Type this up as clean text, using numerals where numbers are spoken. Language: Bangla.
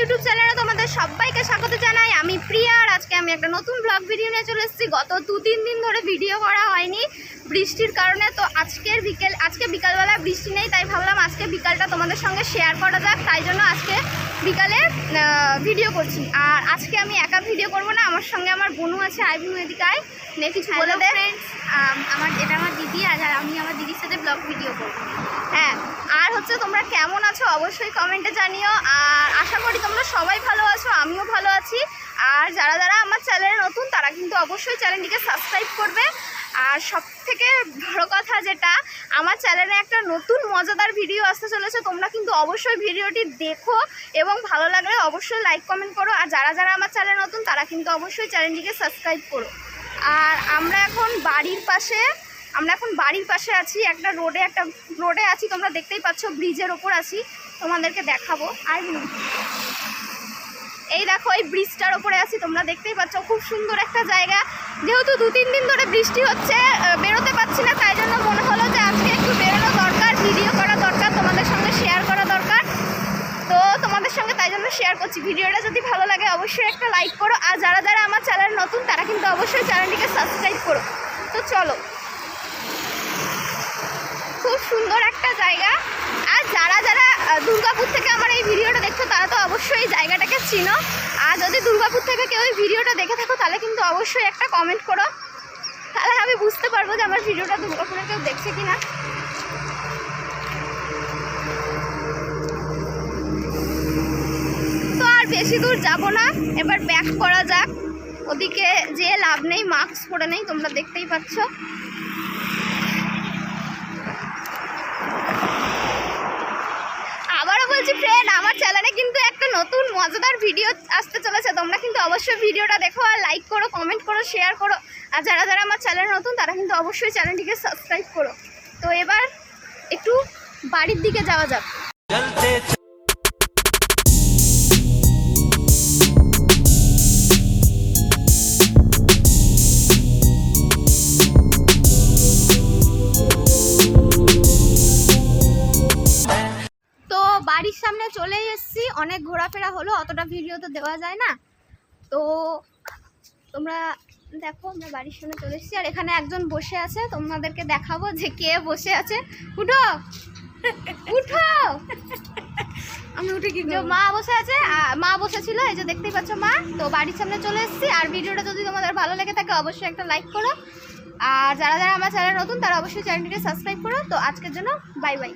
ইউটিউব চ্যানেলে তোমাদের সবাইকে স্বাগত জানাই। আমি প্রিয়া, আর আজকে আমি একটা নতুন ব্লগ ভিডিও নিয়ে চলে এসেছি। গত 2-3 দিন ধরে ভিডিও করা হয়নি বৃষ্টির কারণে। তো আজকে বিকালবেলা বৃষ্টি নেই, তাই ভাবলাম আজকে বিকালটা তোমাদের সঙ্গে শেয়ার করা যাক। তাই জন্য আজকে বিকালে ভিডিও করছি। আর আজকে আমি একা ভিডিও করব না, আমার সঙ্গে আমার বোনু আছে। আই বোনু এদিকে আয়, নে কিছু বলে দে। এটা আমার দিদি, আর আমি আমার দিদির সাথে ব্লগ ভিডিও করব। হ্যাঁ, আর হচ্ছে তোমরা কেমন আছো অবশ্যই কমেন্টে জানিও। আর আশা করি তোমরা সবাই ভালো আছো, আমিও ভালো আছি। আর যারা যারা আমার চ্যানেলে নতুন তারা কিন্তু অবশ্যই চ্যানেলটিকে সাবস্ক্রাইব করবে। আর সবথেকে বড় কথা যেটা, আমার চ্যানেলে একটা নতুন মজাদার ভিডিও আসতে চলেছে। তোমরা কিন্তু অবশ্যই ভিডিওটি দেখো এবং ভালো লাগলে অবশ্যই লাইক কমেন্ট করো। আর যারা যারা আমার চ্যানেলে নতুন তারা কিন্তু অবশ্যই চ্যানেলটিকে সাবস্ক্রাইব করো। আর আমরা এখন বাড়ির পাশে আছি, একটা রোডে আছি। তোমরা দেখতেই পাচ্ছ, ব্রিজের ওপর আছি, তোমাদেরকে দেখাবো। আর এই দেখো, এই ব্রিজটার ওপরে আছি, তোমরা দেখতেই পাচ্ছ। খুব সুন্দর একটা জায়গা। যেহেতু 2-3 দিন ধরে বৃষ্টি হচ্ছে, বেরোতে পারছি না, তাই জন্য মনে হলো যে আজকে একটু বেরোনো দরকার, ভিডিও করা দরকার, তোমাদের সঙ্গে শেয়ার করা দরকার। তো তোমাদের সঙ্গে তাই জন্য শেয়ার করছি। ভিডিওটা যদি ভালো লাগে অবশ্যই একটা লাইক করো। আর যারা যারা আমার চ্যানেল নতুন তারা কিন্তু অবশ্যই চ্যানেলটিকে সাবস্ক্রাইব করো। তো চলো, খুব সুন্দর একটা জায়গা। আর যারা যারা দুর্গাপুর থেকে আমার এই ভিডিওটা দেখছো তারা তো অবশ্যই এই জায়গাটাকে চিনো। আর যদি দুর্গাপুর থেকে কেউ এই ভিডিওটা দেখে থাকো তাহলে কিন্তু অবশ্যই একটা কমেন্ট করো, তাহলে আমি বুঝতে পারবো যে আমার ভিডিওটা দুর্গাপুরে কেউ দেখছে কিনা। তো আর বেশি দূর যাব না, এবার ব্যাক করা যাক। ওদিকে যে লাভ নেই, মাস্ক পরে নেই, তোমরা দেখতেই পাচ্ছ। আবারও বলছি ফ্রেন্ড, আমার চ্যানেলে কিন্তু একটা নতুন মজাদার ভিডিও আসতে চলেছে। তোমরা কিন্তু অবশ্যই ভিডিওটা দেখো, আর লাইক করো, কমেন্ট করো, শেয়ার করো। আর যারা যারা আমার চ্যানেলে নতুন তারা কিন্তু অবশ্যই চ্যানেলটিকে সাবস্ক্রাইব করো। তো এবার একটু বাড়ির দিকে যাওয়া যাক। বাড়ির সামনে চলে এসেছি, অনেক ঘোরাফেরা হলো, অতটা ভিডিও তো দেওয়া যায় না। তো তোমরা দেখো, আমরা বাড়ির সামনে চলে এসেছি। আর এখানে একজন বসে আছে, তোমাদেরকে দেখাবো যে কে বসে আছে। উঠো উঠো, আমি উঠে কি? মা বসে আছে, মা বসেছিল, এই যে দেখতেই পাচ্ছ মা। তো বাড়ির সামনে চলে এসেছি। আর ভিডিওটা যদি তোমাদের ভালো লেগে থাকে অবশ্যই একটা লাইক করো। আর যারা যারা আমার চ্যানেল নতুন তারা অবশ্যই চ্যানেলটিকে সাবস্ক্রাইব করো। তো আজকের জন্য বাই বাই।